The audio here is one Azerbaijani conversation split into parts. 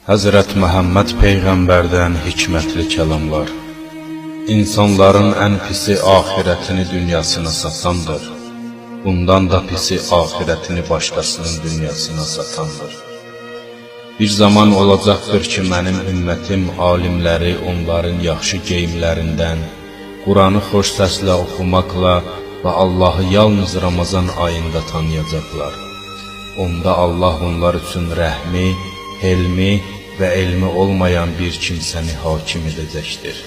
Həzrət Məhəmməd Peyğəmbərdən hikmətli kəlamlar. İnsanların ən pisi ahirətini dünyasına satandır. Bundan da pisi ahirətini başqasının dünyasına satandır. Bir zaman olacaqdır ki, mənim ümmətim alimləri onların yaxşı geyimlərindən, Quranı xoş səslə oxumaqla və Allahı yalnız Ramazan ayında tanıyacaqlar. Onda Allah onlar üçün rəhmi, helmi və elmi olmayan bir kimsəni hakim edəcəkdir.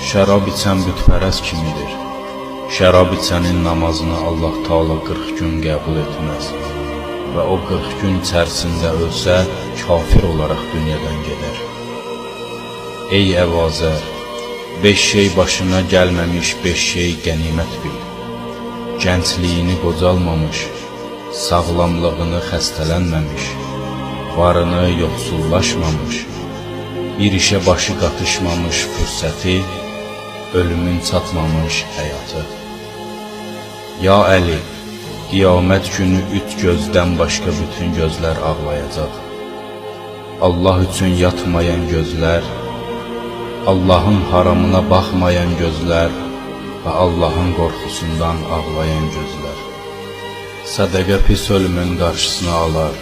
Şərab içən bütpərəst kimidir. Şərab içənin namazını Allah Taala 40 gün qəbul etməz və o 40 gün içərisində ölsə, kafir olaraq dünyadan gedər. Ey əvazər, 5 şey başına gəlməmiş 5 şey qənimət bil. Gəncliyini qocalmamış, sağlamlığını xəstələnməmiş, varını yoxsullaşmamış, bir işə başı qatışmamış fürsəti, ölümün çatmamış həyatı. Ya Əli, qiyamət günü üç gözdən başqa bütün gözlər ağlayacaq. Allah üçün yatmayan gözlər, Allahın haramına baxmayan gözlər və Allahın qorxusundan ağlayan gözlər. Sədəqə pis ölümün qarşısını alar,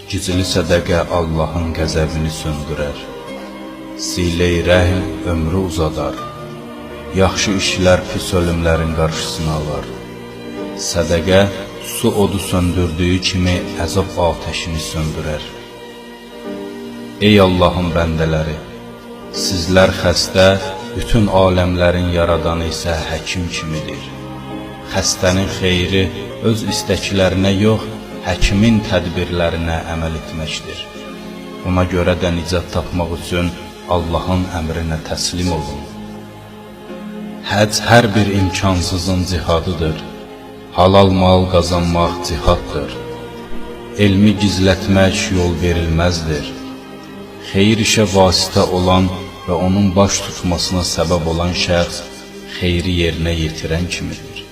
gizli sədəqə Allahın qəzəbini söndürər. Silə-i rəhm ömrü uzadar, yaxşı işlər pis ölümlərin qarşısını alar. Sədəqə su odu söndürdüyü kimi əzab atəşini söndürər. Ey Allahın bəndələri, sizlər xəstə, bütün aləmlərin yaradanı isə həkim kimidir. Xəstənin xeyri öz istəklərinə yox, həkimin tədbirlərinə əməl etməkdir. Ona görə də nicat tapmaq üçün Allahın əmrinə təslim olun. Həcc hər bir imkansızın cihadıdır. Halal mal qazanmaq cihaddır. Elmi gizlətmək yol verilməzdir. Xeyir işə vasitə olan və onun baş tutmasına səbəb olan şəxs xeyri yerinə yetirən kimidir.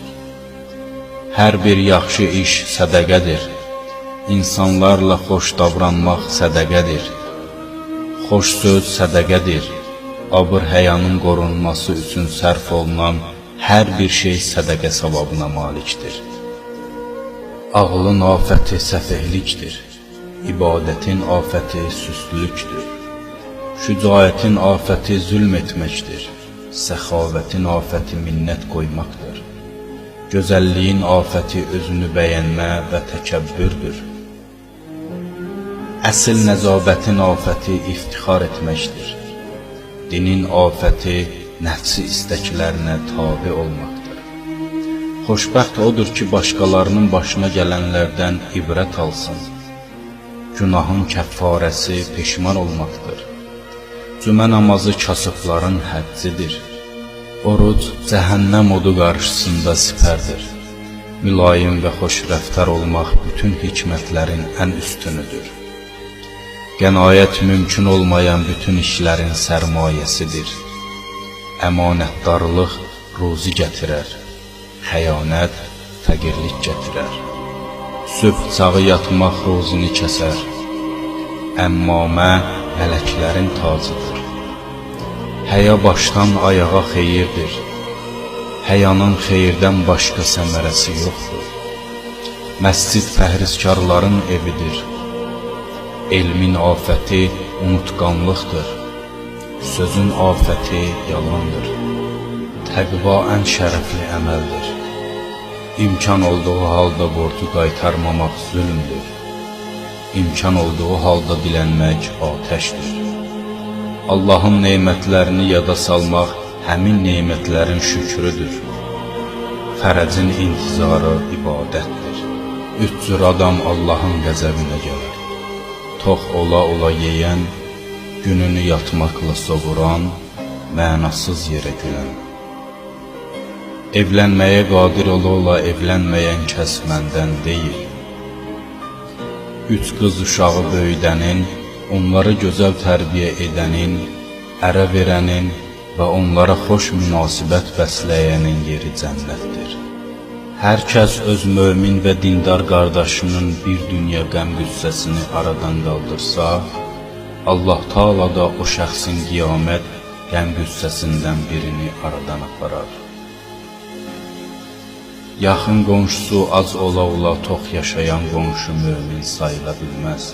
Hər bir yaxşı iş sədəqədir. İnsanlarla xoş davranmaq sədəqədir. Xoş söz sədəqədir. Abır-həyanın qorunması üçün sərf olunan hər bir şey sədəqə savabına malikdir. Ağlın afəti səfehlikdir. İbadətin afəti süstlükdür. Şücaətin afəti zülm etməkdir. Səxavətin afəti minnət qoymaqdır. Gözəlliyin afəti özünü bəyənmə və təkəbbürdür. Əsl nəcabətin afəti iftixar etməkdir. Dinin afəti nəfsi istəklərinə tabi olmaqdır. Xoşbəxt odur ki, başqalarının başına gələnlərdən ibrət alsın. Günahın kəffarəsi peşman olmaqdır. Cümə namazı kasıbların həddidir. Oruc cəhənnəm odu qarşısında sipərdir. Mülayim və xoş rəftar olmaq bütün hikmətlərin ən üstünüdür. Qənaət mümkün olmayan bütün işlərin sərmayəsidir. Əmanətdarlıq ruzi gətirər, xəyanət fəqirlik gətirər. Sübh çağı yatmaq ruzini kəsər. Əmmamə mələklərin tacıdır. Həya başdan ayağa xeyirdir. Həyanın xeyirdən başqa səmərəsi yoxdur. Məscid pəhrizkarların evidir. Elmin afəti unutqanlıqdır. Sözün afəti yalandır. Təqva ən şərəfli əməldir. İmkan olduğu halda borcu qaytarmamaq zülmdür. İmkan olduğu halda dilənmək atəşdir. Allahın neymətlərini yada salmaq həmin neymətlərin şükrüdür. Fərəcin intizarı ibadətdir. Üç cür adam Allahın qəzəbinə gələr. Tox ola yeyən, gününü yatmaqla soğuran, mənasız yerə gülən. Evlənməyə qadir ola evlənməyən kəs məndən deyil. Üç qız uşağı böyüdənin, onları gözəl tərbiyə edənin, ərə verənin və onlara xoş münasibət bəsləyənin yeri cənnətdir. Hər kəs öz mömin və dindar qardaşının bir dünya qəm-qüssəsini aradan qaldırsa, Allah Taala da o şəxsin qiyamət qəm-qüssəsindən birini aradan aparar. Yaxın qonşusu az ola tox yaşayan qonşu mömin sayıla bilməz.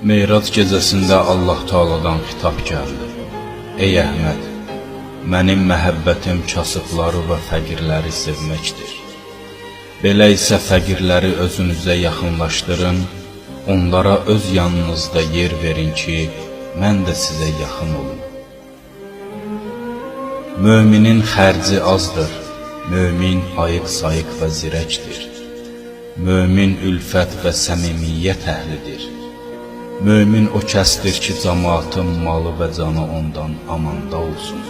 Meyrac gecəsində Allah Taala'dan xitab gəldi. Ey Əhməd, mənim məhəbbətim kasıbları və fəqirləri sevməkdir. Belə isə fəqirləri özünüzə yaxınlaşdırın, onlara öz yanınızda yer verin ki, mən də sizə yaxın olum. Möminin xərci azdır, mömin ayıq-sayıq və zirəkdir. Mömin ülfət və səmimiyyət əhlidir. Mömin o kəsdir ki, cəmaatın malı və canı ondan amanda olsun.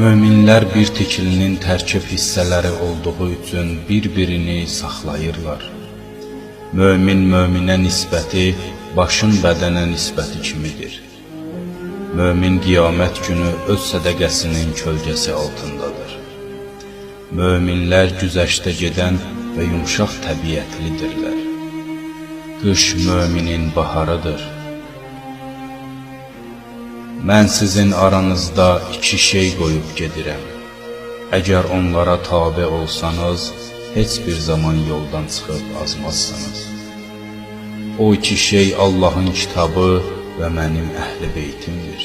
Möminlər bir tikilinin tərkib hissələri olduğu üçün bir-birini saxlayırlar. Mömin möminə nisbəti başın bədənə nisbəti kimidir. Mömin qiyamət günü öz sədəqəsinin kölgəsi altındadır. Möminlər güzəştə gedən və yumşaq təbiətlidirlər. Qış möminin baharıdır. Mən sizin aranızda iki şey qoyub gedirəm. Əgər onlara tabe olsanız, heç bir zaman yoldan çıxıb azmazsınız. O iki şey Allahın kitabı və mənim əhl-i beytimdir.